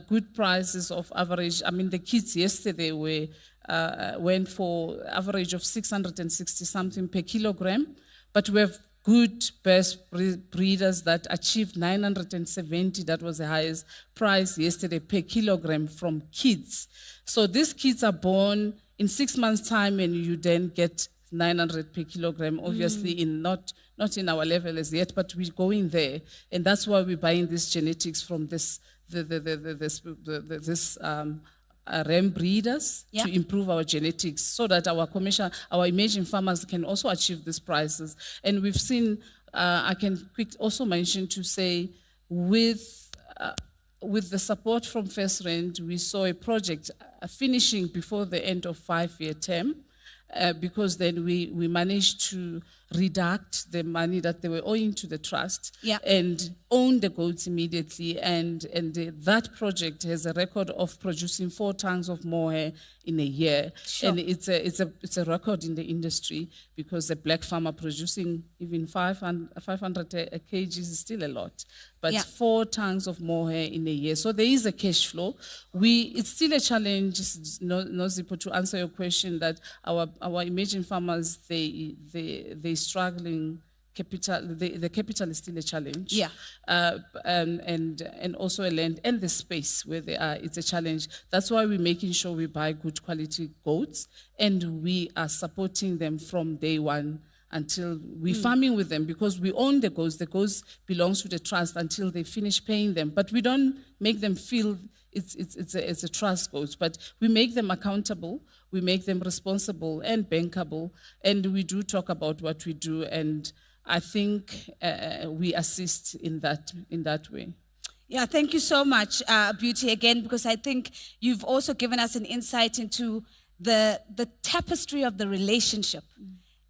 Speaker 3: good prices of average. I mean, the kids yesterday went for average of 660 something per kilogram, but we have good best breeders that achieved 970. That was the highest price yesterday per kilogram from kids. So these kids are born in 6 months' time, and you then get 900 per kilogram. Obviously, not in our level as yet, but we're going there, and that's why we're buying these genetics from this ram breeders to improve our genetics, so that our emerging farmers can also achieve these prices. And we've seen, I can also mention to say, with the support from FirstRand, we saw a project finishing before the end of 5-year term, because then we managed to redact the money that they were owing to the trust
Speaker 1: Yeah.
Speaker 3: and own the goats immediately. And that project has a record of producing 4 tons of mohair in a year.
Speaker 1: Sure.
Speaker 3: And it's a record in the industry, because a black farmer producing even 500 kgs is still a lot. But
Speaker 1: Yeah.
Speaker 3: 4 tons of mohair in a year. So there is a cash flow. It's still a challenge, Nozipo, to answer your question, that our emerging farmers, they struggling capital. The capital is still a challenge.
Speaker 1: Yeah.
Speaker 3: And also a land and the space where they are. It's a challenge. That's why we're making sure we buy good quality goats, and we are supporting them from day one until we're farming with them, because we own the goats. The goats belongs to the trust until they finish paying them. But we don't make them feel it's a trust goats, but we make them accountable, we make them responsible and bankable, and we do talk about what we do, and I think we assist in that way.
Speaker 1: Yeah, thank you so much, Beauty, again, because I think you've also given us an insight into the tapestry of the relationship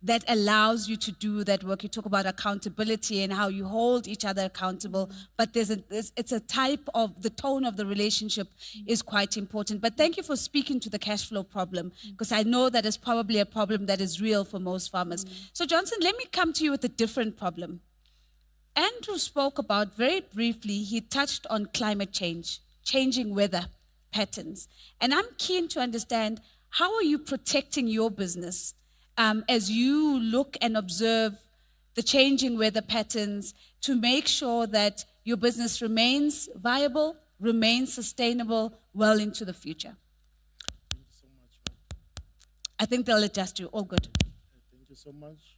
Speaker 1: that allows you to do that work. You talk about accountability and how you hold each other accountable, but it's a type of, the tone of the relationship is quite important. But thank you for speaking to the cash flow problem, because I know that is probably a problem that is real for most farmers. So Johnson, let me come to you with a different problem. Andrew spoke about, very briefly, he touched on climate change, changing weather patterns. And I'm keen to understand, how are you protecting your business as you look and observe the changing weather patterns to make sure that your business remains viable, remains sustainable well into the future?
Speaker 4: Thank you so much.
Speaker 1: I think they'll adjust you. All good.
Speaker 4: Thank you so much.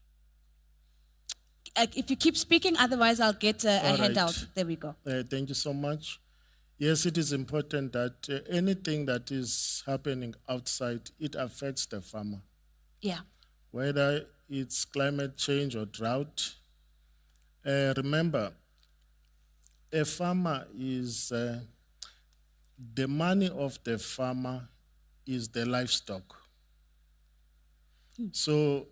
Speaker 1: If you keep speaking, otherwise I'll get a
Speaker 4: All
Speaker 1: handout.
Speaker 4: right.
Speaker 1: There we go.
Speaker 4: Thank you so much. Yes, it is important that anything that is happening outside, it affects the farmer.
Speaker 1: Yeah.
Speaker 4: Whether it's climate change or drought. Remember, a farmer is, the money of the farmer is the livestock. So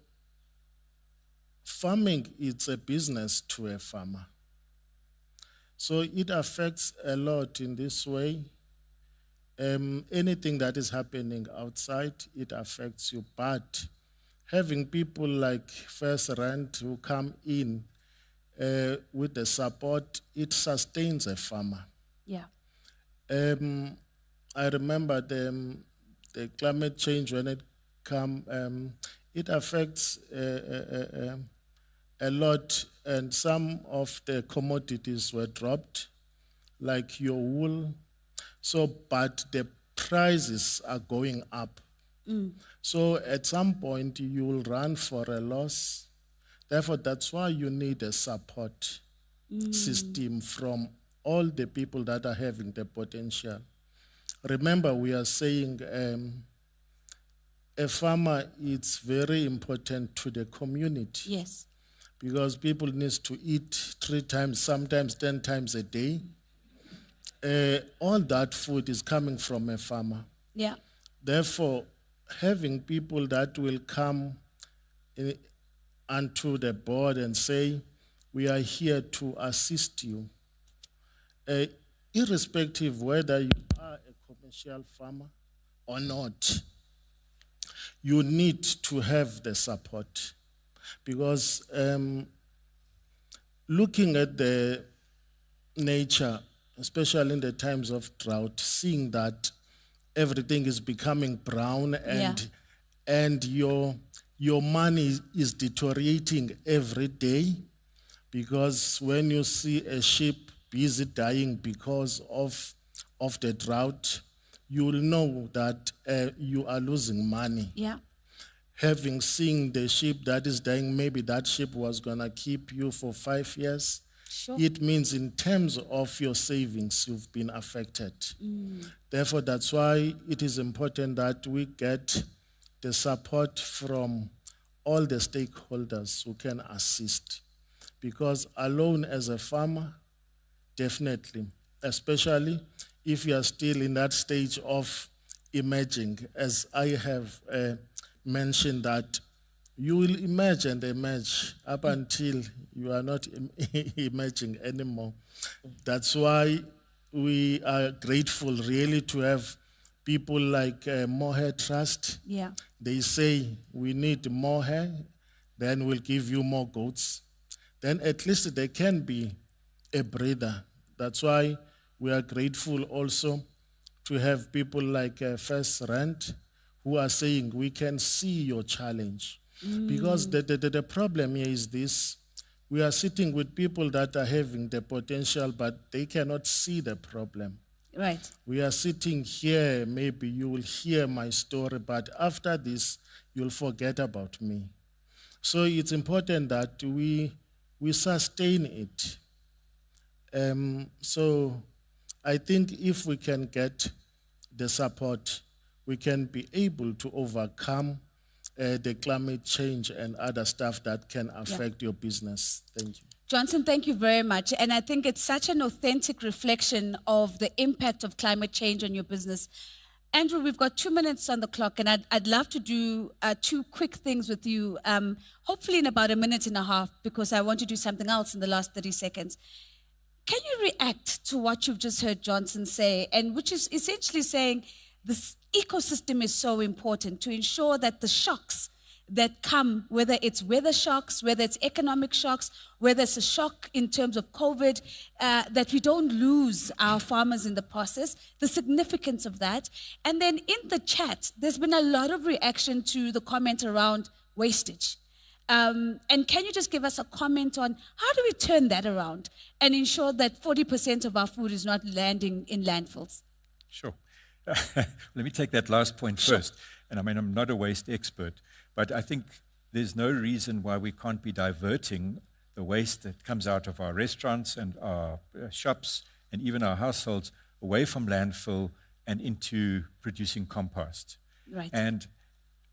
Speaker 4: farming is a business to a farmer. So it affects a lot in this way. Anything that is happening outside, it affects you. But having people like FirstRand who come in with the support, it sustains a farmer.
Speaker 1: Yeah.
Speaker 4: I remember the climate change when it come, it affects a lot, and some of the commodities were dropped, like your wool. So, but the prices are going up. So at some point you will run for a loss. Therefore, that's why you need a support system from all the people that are having the potential. Remember, we are saying a farmer is very important to the community.
Speaker 1: Yes.
Speaker 4: Because people need to eat 3 times, sometimes 10 times a day. All that food is coming from a farmer.
Speaker 1: Yeah.
Speaker 4: Therefore, having people that will come onto the board and say, we are here to assist you, irrespective whether you are a commercial farmer or not, you need to have the support. Because looking at the nature, especially in the times of drought, seeing that everything is becoming brown and your money is deteriorating every day, because when you see a sheep busy dying because of the drought, you will know that you are losing money.
Speaker 1: Yeah.
Speaker 4: Having seen the sheep that is dying, maybe that sheep was going to keep you for 5 years.
Speaker 1: Sure.
Speaker 4: It means in terms of your savings, you've been affected. Therefore, that's why it is important that we get the support from all the stakeholders who can assist. Because alone as a farmer, definitely, especially if you are still in that stage of emerging, as I have mentioned that You will emerge and emerge up until you are not emerging anymore. That's why we are grateful really to have people like Mohair Trust.
Speaker 1: Yeah.
Speaker 4: They say we need more hair, then we'll give you more goats. Then at least there can be a breather. That's why we are grateful also to have people like FirstRand who are saying we can see your challenge. Because the problem here is this: we are sitting with people that are having the potential, but they cannot see the problem.
Speaker 1: Right.
Speaker 4: We are sitting here, maybe you will hear my story, but after this, you'll forget about me. So it's important that we sustain it. So I think if we can get the support, we can be able to overcome the climate change and other stuff that can affect your business. Thank you.
Speaker 1: Johnson, thank you very much. And I think it's such an authentic reflection of the impact of climate change on your business. Andrew, we've got 2 minutes on the clock, and I'd love to do 2 quick things with you, hopefully in about 1.5 minutes, because I want to do something else in the last 30 seconds. Can you react to what you've just heard Johnson say, and which is essentially saying this ecosystem is so important to ensure that the shocks that come, whether it's weather shocks, whether it's economic shocks, whether it's a shock in terms of COVID, that we don't lose our farmers in the process, the significance of that. And then in the chat, there's been a lot of reaction to the comment around wastage. And can you just give us a comment on how do we turn that around and ensure that 40% of our food is not landing in landfills?
Speaker 5: Sure. Let me take that last point first. And I mean, I'm not a waste expert, but I think there's no reason why we can't be diverting the waste that comes out of our restaurants and our shops and even our households away from landfill and into producing compost.
Speaker 1: Right.
Speaker 5: And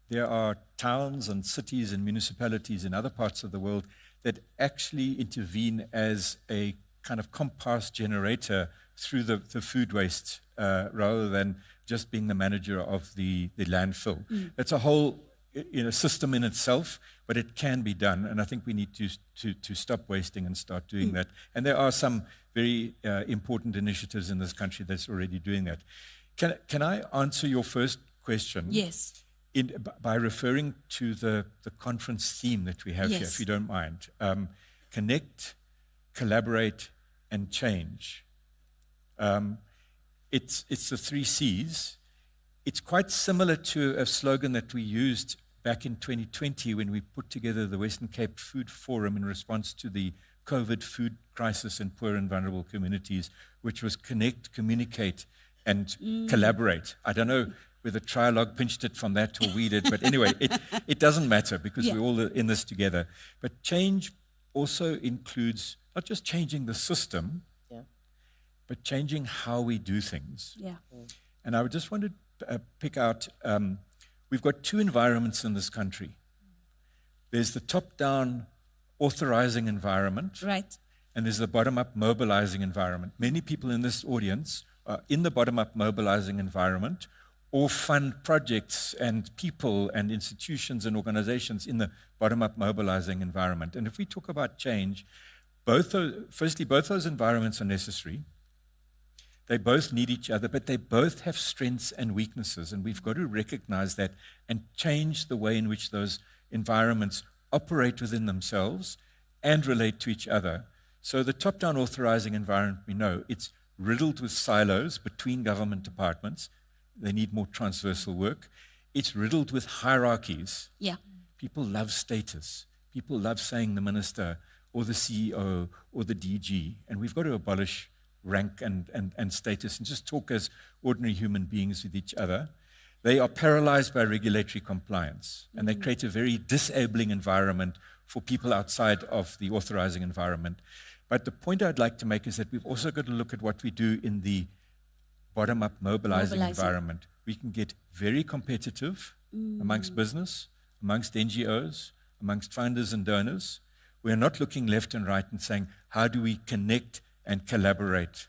Speaker 5: there are towns and cities and municipalities in other parts of the world that actually intervene as a kind of compost generator through the food waste rather than just being the manager of the landfill. It's a whole system in itself, but it can be done, and I think we need to stop wasting and start doing that. And there are some very important initiatives in this country that's already doing that. Can I answer your first question?
Speaker 1: Yes.
Speaker 5: By referring to the conference theme that we have here, if you don't mind. Connect, collaborate, and change. It's the 3 C's. It's quite similar to a slogan that we used back in 2020 when we put together the Western Cape Food Forum in response to the COVID food crisis in poor and vulnerable communities, which was connect, communicate, and collaborate. I don't know whether Trialogue pinched it from that or we did, but anyway, it doesn't matter because we're all in this together. But change also includes not just changing the system, but changing how we do things.
Speaker 1: Yeah.
Speaker 5: And I just want to pick out, we've got 2 environments in this country. There's the top-down authorizing environment,
Speaker 1: Right.
Speaker 5: and there's the bottom-up mobilizing environment. Many people in this audience are in the bottom-up mobilizing environment or fund projects and people and institutions and organizations in the bottom-up mobilizing environment. And if we talk about change, both those environments are necessary. They both need each other, but they both have strengths and weaknesses, and we've got to recognize that and change the way in which those environments operate within themselves and relate to each other. So the top-down authorizing environment, we know, it's riddled with silos between government departments. They need more transversal work. It's riddled with hierarchies.
Speaker 1: Yeah.
Speaker 5: People love status. People love saying the minister or the CEO or the DG, and we've got to abolish rank and status and just talk as ordinary human beings with each other. They are paralyzed by regulatory compliance, and they create a very disabling environment for people outside of the authorizing environment. But the point I'd like to make is that we've also got to look at what we do in the bottom-up mobilizing environment. We can get very competitive amongst business, amongst NGOs, amongst funders and donors. We're not looking left and right and saying, how do we connect and collaborate?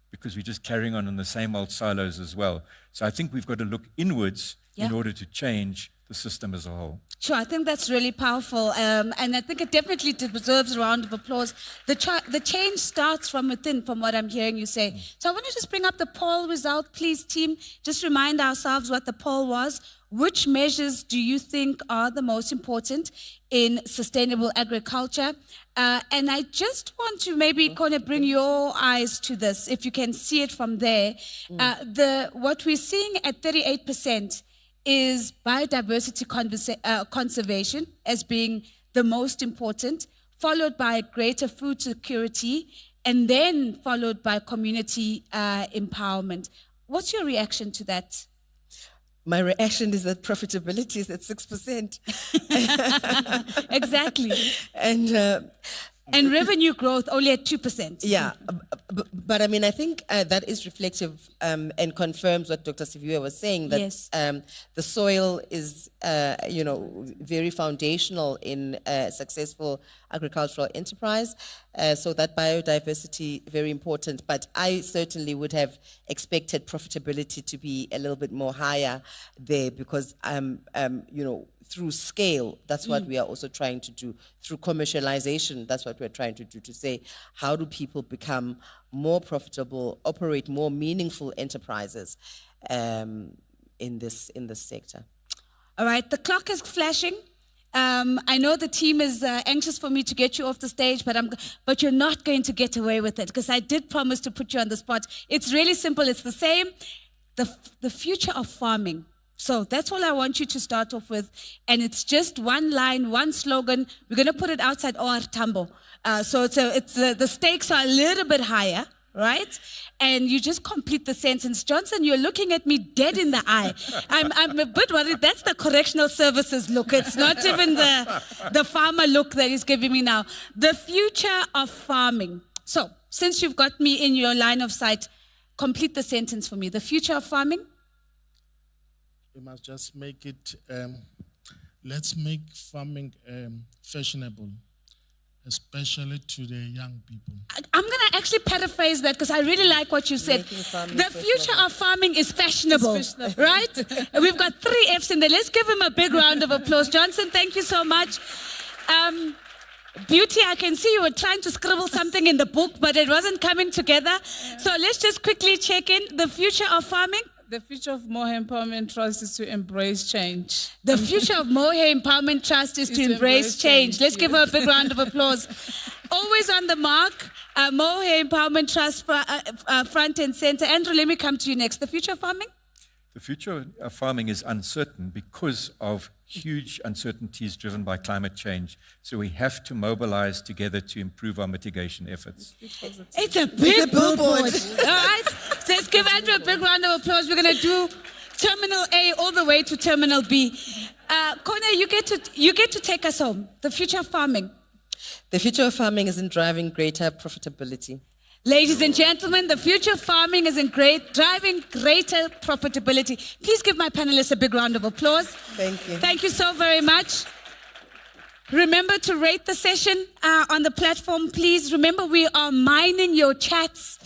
Speaker 5: Because we're just carrying on in the same old silos as well. So I think we've got to look inwards in order to change the system as a whole.
Speaker 1: Sure, I think that's really powerful, and I think it definitely deserves a round of applause. The change starts from within, from what I'm hearing you say. So I want to just bring up the poll result, please, team. Just remind ourselves what the poll was. Which measures do you think are the most important in sustainable agriculture? And I just want to maybe kind of bring your eyes to this, if you can see it from there. What we're seeing at 38% is biodiversity conservation as being the most important, followed by greater food security, and then followed by community empowerment. What's your reaction to that?
Speaker 2: My reaction is that profitability is at 6%.
Speaker 1: Exactly.
Speaker 2: And
Speaker 1: revenue growth only at 2%.
Speaker 2: yeah, but I mean, I think that is reflective and confirms what Dr. Siviwe was saying, that
Speaker 1: Yes.
Speaker 2: the soil is, very foundational in successful agricultural enterprise. So that biodiversity, very important. But I certainly would have expected profitability to be a little bit more higher there because, through scale, that's what we are also trying to do. Through commercialization, that's what we're trying to do, to say, how do people become more profitable, operate more meaningful enterprises in this sector?
Speaker 1: All right, the clock is flashing. I know the team is anxious for me to get you off the stage, but you're not going to get away with it because I did promise to put you on the spot. It's really simple. It's the same. The future of farming. So that's all I want you to start off with. And it's just one line, one slogan. We're going to put it outside OR Tambo. So the stakes are a little bit higher, right? And you just complete the sentence. Johnson, you're looking at me dead in the eye. I'm a bit worried. That's the correctional services look. It's not even the farmer look that he's giving me now. The future of farming. So since you've got me in your line of sight, complete the sentence for me. The future of farming?
Speaker 4: We must just make it, let's make farming fashionable, especially to the young people.
Speaker 1: I'm going to actually paraphrase that because I really like what you said.
Speaker 2: Making farming
Speaker 1: The future of farming is fashionable, right? We've got 3 Fs in there. Let's give him a big round of applause. Johnson, thank you so much. Beauty, I can see you were trying to scribble something in the book, but it wasn't coming together. So let's just quickly check in. The future of farming?
Speaker 3: The future of Mohair Empowerment Trust is to embrace change.
Speaker 1: The future of Mohair Empowerment Trust is to embrace change. Let's give her a big round of applause. Always on the mark, Mohair Empowerment Trust front and center. Andrew, let me come to you next. The future of farming?
Speaker 5: The future of farming is uncertain because of huge uncertainties driven by climate change. So we have to mobilize together to improve our mitigation efforts.
Speaker 1: It's a big billboard. All right? So let's give Andrew a big round of applause. We're going to do Terminal A all the way to Terminal B. Kone, you get to take us home. The future of farming.
Speaker 2: The future of farming is in driving greater profitability.
Speaker 1: Ladies and gentlemen, the future of farming is in driving greater profitability. Please give my panelists a big round of applause.
Speaker 2: Thank you.
Speaker 1: Thank you so very much. Remember to rate the session on the platform, please. Remember, we are mining your chats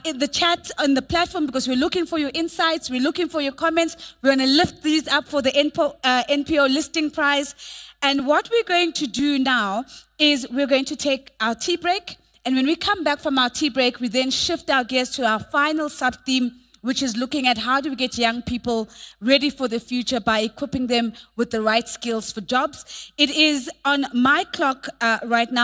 Speaker 1: in the chat on the platform because we're looking for your insights. We're looking for your comments. We're going to lift these up for the NPO listing prize. And what we're going to do now is we're going to take our tea break. And when we come back from our tea break, we then shift our gears to our final sub-theme, which is looking at how do we get young people ready for the future by equipping them with the right skills for jobs. It is on my clock right now.